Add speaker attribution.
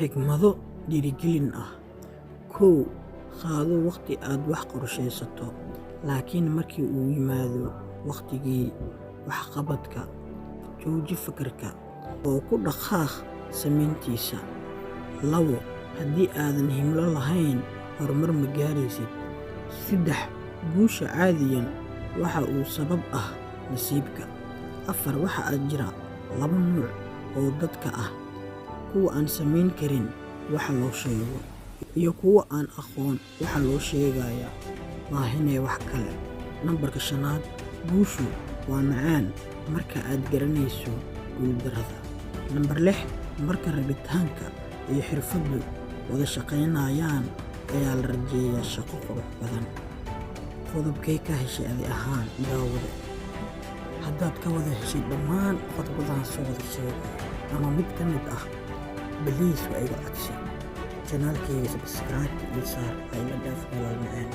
Speaker 1: Xigmado dhiirigelin ah. Kow, qaado waqti aad wax qorshaysato, laakiin markii uu yimaado waqtigii waxqabadka, jooji fikirka oo ku dhaqaaq samayntiisa. 2, haddii aadan himlo lahayn, horumar ma gaaraysid. 3, guusha caadiyan waxa uu sabab ah nasiibka. 4, waxa jira 2 nuuc oo dadka ah: kuwa aan samayn karin waxa loo sheego, iyo kuwa aan aqoon waxa loo sheegaya maahinee wax kale. Nambarka 5, guushu waa macaan marka aad garanayso guuldarrada. Nambar 6, marka rabitaanka iyo xirfaddu wada shaqaynayaan ayaa la rajeeyaa shaqo qurux badan. Qodobkay ka heshay adi ahaan daawada. Haddaad ka wada heshay dhammaan qodobadan soo wada sheegay ama mid ka mid ah, baliis waa iga codsi. Janaalkayga subscribe iyo saar ayla dhaaf nolol macaan.